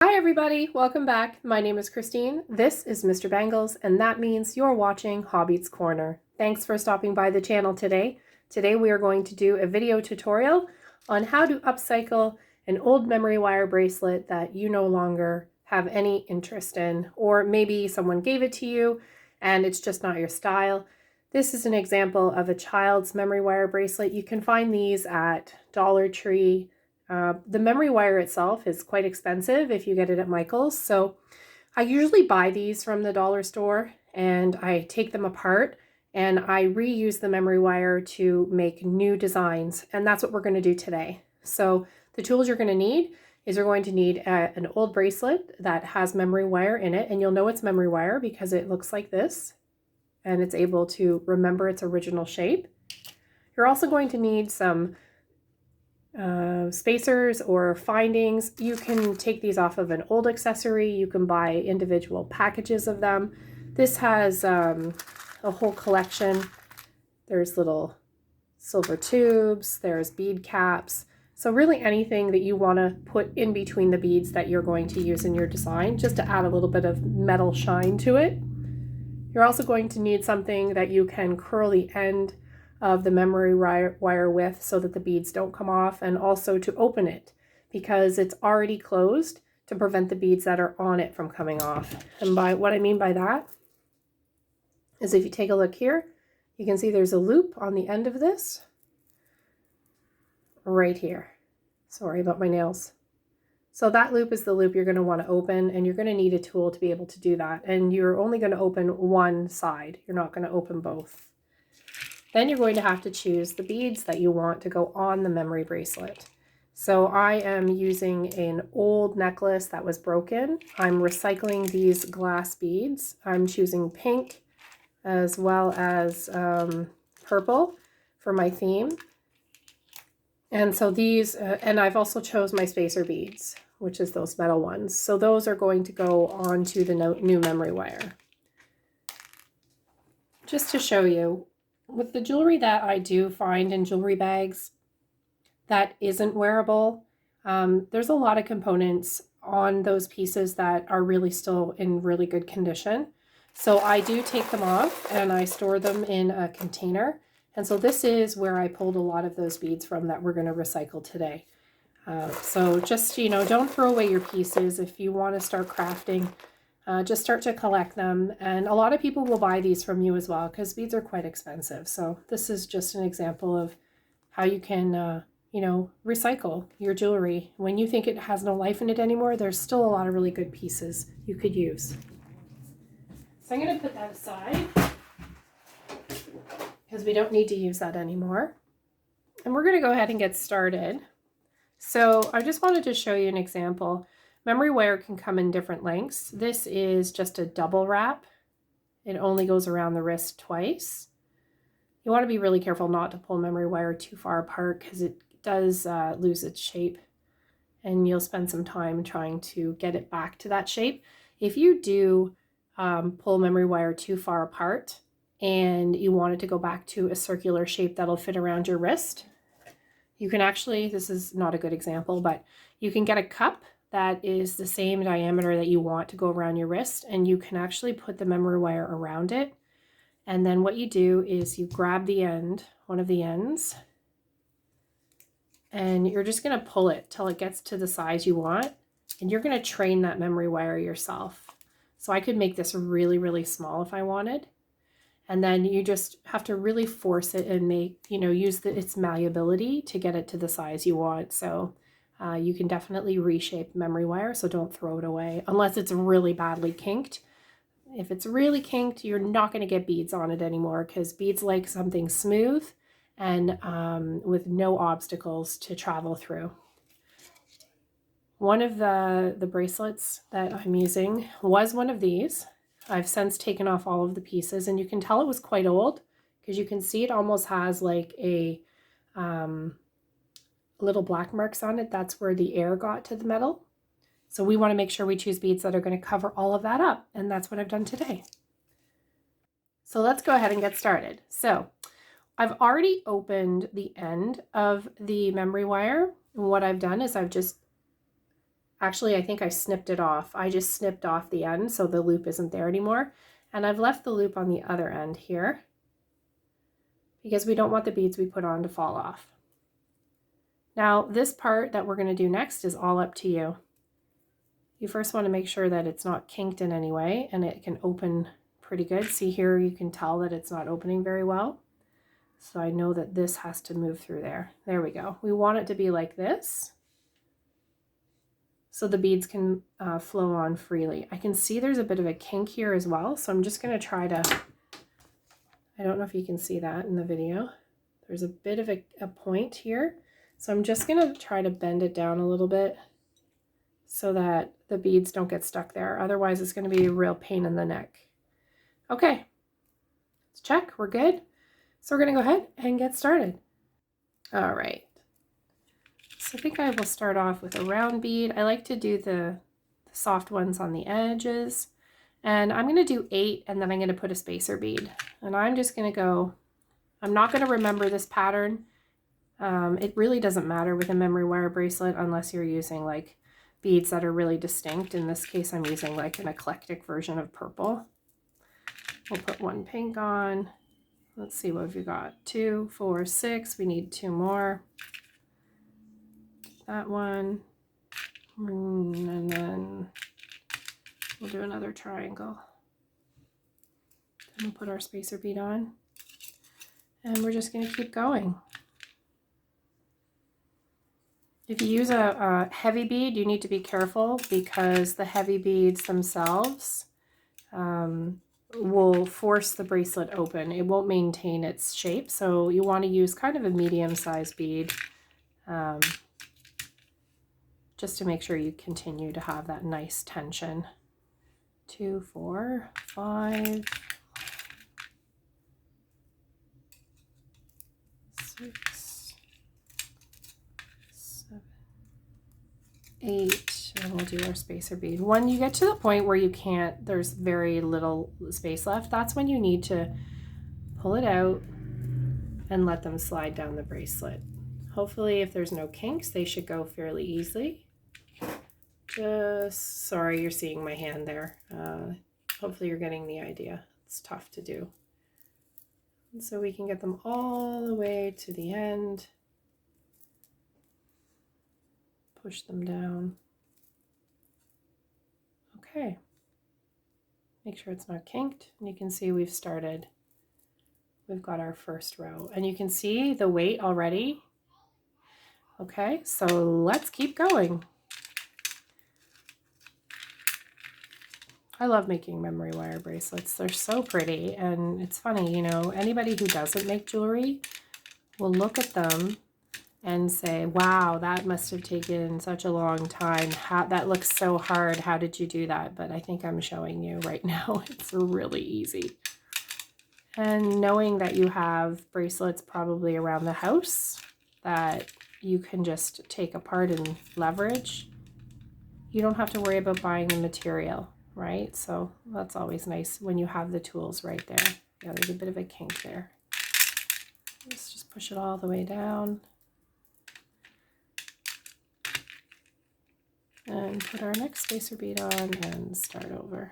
Hi everybody, welcome back. My name is Christine. This is Mr. Bangles, and that means you're watching Hobby's Corner. Thanks for stopping by the channel today. Today we are going to do a video tutorial on how to upcycle an old memory wire bracelet that you no longer have any interest in, or maybe someone gave it to you and it's just not your style. This is an example of a child's memory wire bracelet. You can find these at Dollar Tree. The memory wire itself is quite expensive if you get it at Michael's. So I usually buy these from the dollar store and I take them apart and I reuse the memory wire to make new designs. And that's what we're going to do today. So the tools you're going to need is you're going to need an old bracelet that has memory wire in it. And you'll know it's memory wire because it looks like this and it's able to remember its original shape. You're also going to need some spacers or findings. You can take these off of an old accessory. You can buy individual packages of them. This has a whole collection. There's little silver tubes, there's bead caps. So really anything that you want to put in between the beads that you're going to use in your design, just to add a little bit of metal shine to it. You're also going to need something that you can curl the end of the memory wire with so that the beads don't come off, and also to open it because it's already closed to prevent the beads that are on it from coming off. And by what I mean by that is if you take a look here, you can see there's a loop on the end of this right here. Sorry about my nails. So that loop is the loop you're going to want to open, and you're going to need a tool to be able to do that. And you're only going to open one side. You're not going to open both. Then you're going to have to choose the beads that you want to go on the memory bracelet. So I am using an old necklace that was broken. I'm recycling these glass beads. I'm choosing pink as well as purple for my theme. And so these, and I've also chose my spacer beads, which is those metal ones. So those are going to go onto the new memory wire. Just to show you, with the jewelry that I do find in jewelry bags that isn't wearable, there's a lot of components on those pieces that are really still in really good condition. So I do take them off and I store them in a container. And so this is where I pulled a lot of those beads from that we're going to recycle today. So just, don't throw away your pieces. If you want to start crafting, just start to collect them. And a lot of people will buy these from you as well because beads are quite expensive. So this is just an example of how you can, recycle your jewelry. When you think it has no life in it anymore, there's still a lot of really good pieces you could use. So I'm going to put that aside because we don't need to use that anymore. And we're going to go ahead and get started. So I just wanted to show you an example. Memory wire can come in different lengths. This is just a double wrap. It only goes around the wrist twice. You want to be really careful not to pull memory wire too far apart because it does lose its shape, and you'll spend some time trying to get it back to that shape. If you do pull memory wire too far apart and you want it to go back to a circular shape that'll fit around your wrist, you can actually, this is not a good example, but you can get a cup that is the same diameter that you want to go around your wrist, and you can actually put the memory wire around it. And then what you do is you grab the end, one of the ends, and you're just going to pull it till it gets to the size you want, and you're going to train that memory wire yourself. So I could make this really, really small if I wanted. And then you just have to really force it and use its malleability to get it to the size you want. So you can definitely reshape memory wire, so don't throw it away unless it's really badly kinked. If it's really kinked, you're not going to get beads on it anymore because beads like something smooth and with no obstacles to travel through. One of the bracelets that I'm using was one of these. I've since taken off all of the pieces, and you can tell it was quite old because you can see it almost has like a little black marks on it. That's where the air got to the metal. So we want to make sure we choose beads that are going to cover all of that up, and that's what I've done today. So let's go ahead and get started. So I've already opened the end of the memory wire. And what I've done is I've just Actually, I think I snipped it off. I just snipped off the end so the loop isn't there anymore. And I've left the loop on the other end here because we don't want the beads we put on to fall off. Now, this part that we're going to do next is all up to you. You first want to make sure that it's not kinked in any way and it can open pretty good. See here, you can tell that it's not opening very well. So I know that this has to move through there. There we go. We want it to be like this so the beads can flow on freely. I can see there's a bit of a kink here as well, so I'm just going to try to, I don't know if you can see that in the video. There's a bit of a point here, so I'm just going to try to bend it down a little bit so that the beads don't get stuck there. Otherwise, it's going to be a real pain in the neck. Okay, let's check. We're good. So we're going to go ahead and get started. All right. So I think I will start off with a round bead. I like to do the soft ones on the edges. And I'm going to do 8 and then I'm going to put a spacer bead. And I'm just going to go, I'm not going to remember this pattern. It really doesn't matter with a memory wire bracelet unless you're using like beads that are really distinct. In this case, I'm using like an eclectic version of purple. We'll put one pink on. Let's see what we've got. 2, 4, 6. We need 2 more. That one. And then we'll do another triangle. Then we'll put our spacer bead on. And we're just going to keep going. If you use a heavy bead, you need to be careful because the heavy beads themselves will force the bracelet open. It won't maintain its shape, so you want to use kind of a medium-sized bead just to make sure you continue to have that nice tension. 2, 4, 5, 6, 7, 8. And we'll do our spacer bead. When you get to the point where you can't, there's very little space left, that's when you need to pull it out and let them slide down the bracelet. Hopefully, if there's no kinks, they should go fairly easily. Just, sorry, you're seeing my hand there. Hopefully you're getting the idea. It's tough to do. And so we can get them all the way to the end. Push them down. Okay, make sure it's not kinked, and you can see we've started. We've got our first row, and you can see the weight already. Okay, so let's keep going. I love making memory wire bracelets. They're so pretty, and it's funny, you know, anybody who doesn't make jewelry will look at them and say, wow, that must have taken such a long time. That looks so hard. How did you do that? But I think I'm showing you right now. It's really easy. And knowing that you have bracelets probably around the house that you can just take apart and leverage, you don't have to worry about buying the material, right? So that's always nice when you have the tools right there. Yeah, there's a bit of a kink there. Let's just push it all the way down. And put our next spacer bead on and start over.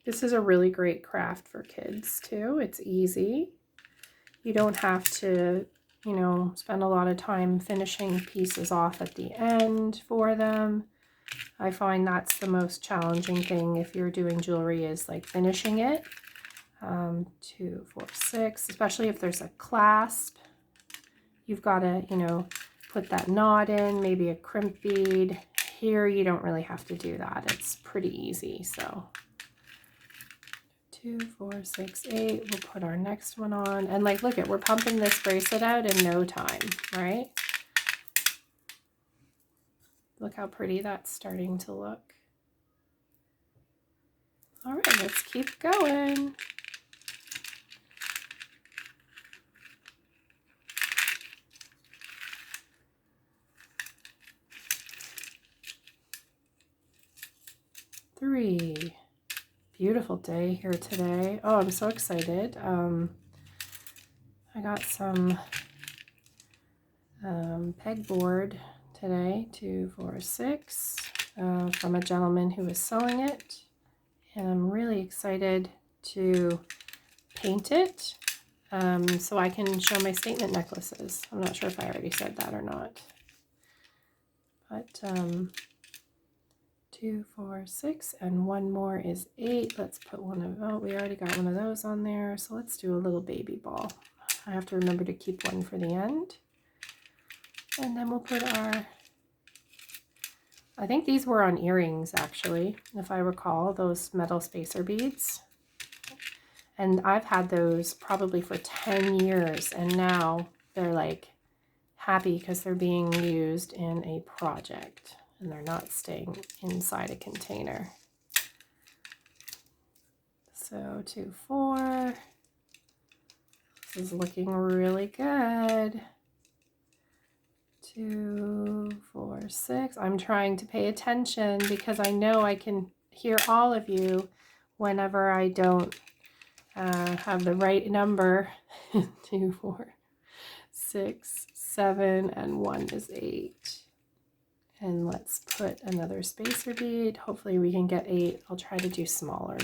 This is a really great craft for kids too. It's easy. You don't have to, you know, spend a lot of time finishing pieces off at the end for them. I find that's the most challenging thing if you're doing jewelry is like finishing it. 2, 4, 6, especially if there's a clasp. You've got to, you know, put that knot in, maybe a crimp bead. Here you don't really have to do that. It's pretty easy. So 2, 4, 6, 8. We'll put our next one on. And like, look at, we're pumping this bracelet out in no time, right? Look how pretty that's starting to look. All right, let's keep going. Three. beautiful day here today. Oh, I'm so excited. I got some pegboard today, 2, 4, 6, from a gentleman who was selling it. And I'm really excited to paint it so I can show my statement necklaces. I'm not sure if I already said that or not. But 2, 4, 6, and one more is 8. Let's put one of, oh, we already got one of those on there. So let's do a little baby ball. I have to remember to keep one for the end. And then we'll put our, I think these were on earrings actually, if I recall, those metal spacer beads. And I've had those probably for 10 years, and now they're like happy because they're being used in a project and they're not staying inside a container. So 2, 4. This is looking really good. 2, 4, 6. I'm trying to pay attention because I know I can hear all of you whenever I don't have the right number. 2, 4, 6, 7, and 1 is 8. And let's put another spacer bead. Hopefully we can get 8. I'll try to do smaller.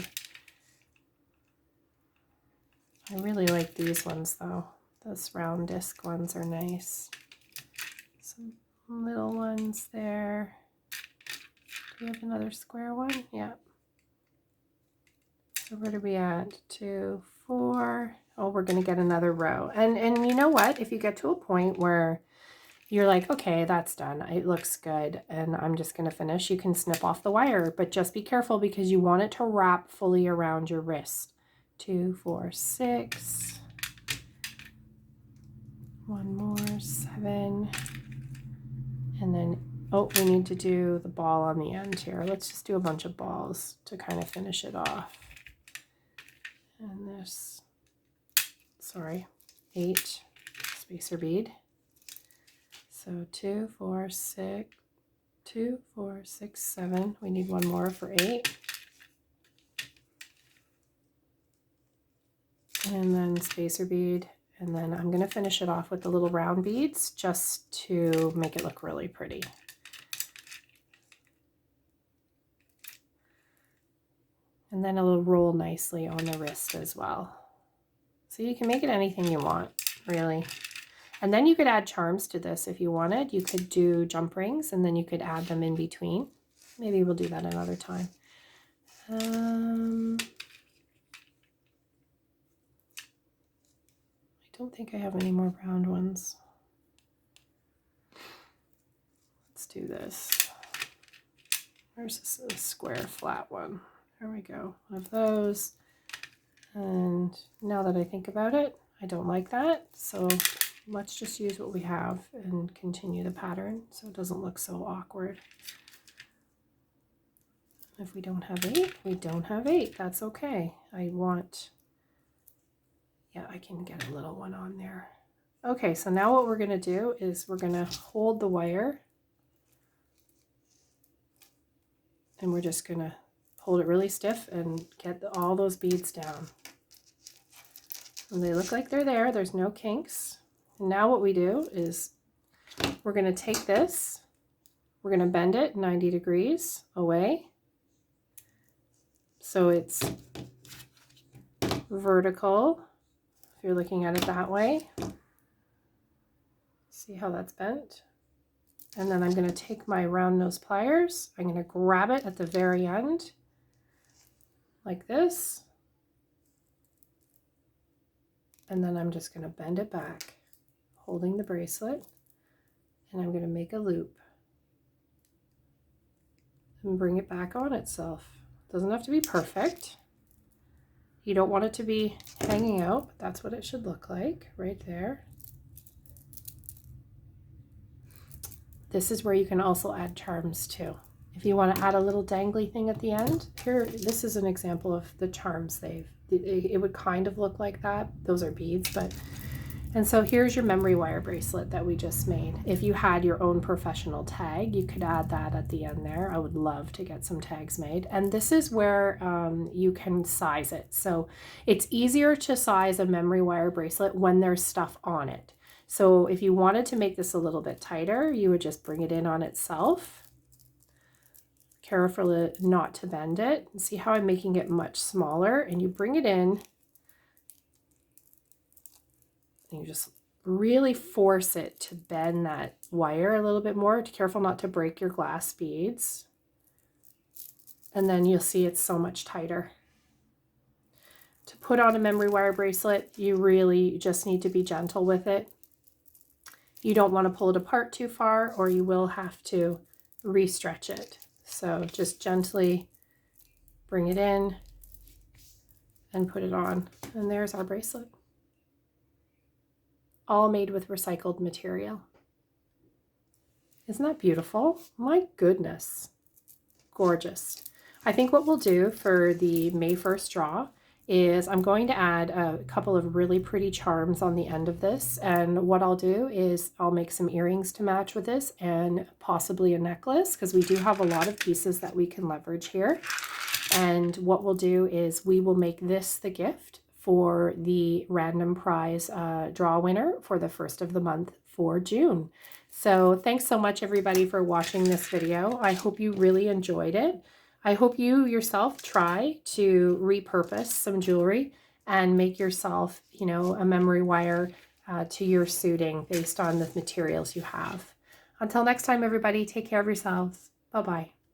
I really like these ones though. Those round disc ones are nice. Some little ones there. Do we have another square one? Yeah. So where are we at? 2, 4. Oh, we're going to get another row. And you know what? If you get to a point where you're like, okay, that's done, it looks good, and I'm just going to finish, you can snip off the wire, but just be careful because you want it to wrap fully around your wrist. 2, 4, 6. One more, 7. And then, oh, we need to do the ball on the end here. Let's just do a bunch of balls to kind of finish it off. And this, sorry, 8 spacer bead. So 2, 4, 6, 2, 4, 6, 7. We need one more for 8. And then spacer bead. And then I'm going to finish it off with the little round beads just to make it look really pretty. And then it'll roll nicely on the wrist as well. So you can make it anything you want, really. And then you could add charms to this if you wanted. You could do jump rings and then you could add them in between. Maybe we'll do that another time. I don't think I have any more round ones. Let's do this. Where's this square flat one? There we go. One of those. And now that I think about it, I don't like that. So let's just use what we have and continue the pattern so it doesn't look so awkward. If we don't have 8, we don't have 8. That's okay. I want, yeah, I can get a little one on there. Okay, so now what we're going to do is we're going to hold the wire and we're just going to hold it really stiff and get all those beads down. And they look like they're there. There's no kinks. And now what we do is we're going to take this, we're going to bend it 90 degrees away so it's vertical, if you're looking at it that way. See how that's bent? And then I'm going to take my round nose pliers, I'm going to grab it at the very end like this, and then I'm just going to bend it back, holding the bracelet, and I'm going to make a loop and bring it back on itself. It doesn't have to be perfect. You don't want it to be hanging out, but that's what it should look like right there. This is where you can also add charms too. If you want to add a little dangly thing at the end, here, this is an example of the charms it would kind of look like that. Those are beads, but And so here's your memory wire bracelet that we just made. If you had your own professional tag, you could add that at the end there. I would love to get some tags made. And this is where you can size it. So it's easier to size a memory wire bracelet when there's stuff on it. So if you wanted to make this a little bit tighter, you would just bring it in on itself. Careful not to bend it. See how I'm making it much smaller, and you bring it in and you just really force it to bend that wire a little bit more. Careful not to break your glass beads. And then you'll see it's so much tighter. To put on a memory wire bracelet, you really just need to be gentle with it. You don't want to pull it apart too far, or you will have to re-stretch it. So just gently bring it in and put it on. And there's our bracelet. All made with recycled material. Isn't that beautiful? My goodness. Gorgeous. I think what we'll do for the May 1st draw is I'm going to add a couple of really pretty charms on the end of this. And what I'll do is I'll make some earrings to match with this and possibly a necklace, because we do have a lot of pieces that we can leverage here. And what we'll do is we will make this the gift for the random prize draw winner for the 1st of the month for June. So thanks so much everybody for watching this video. I hope you really enjoyed it. I hope you yourself try to repurpose some jewelry and make yourself, you know, a memory wire to your suiting based on the materials you have. Until next time, everybody, take care of yourselves. Bye-bye.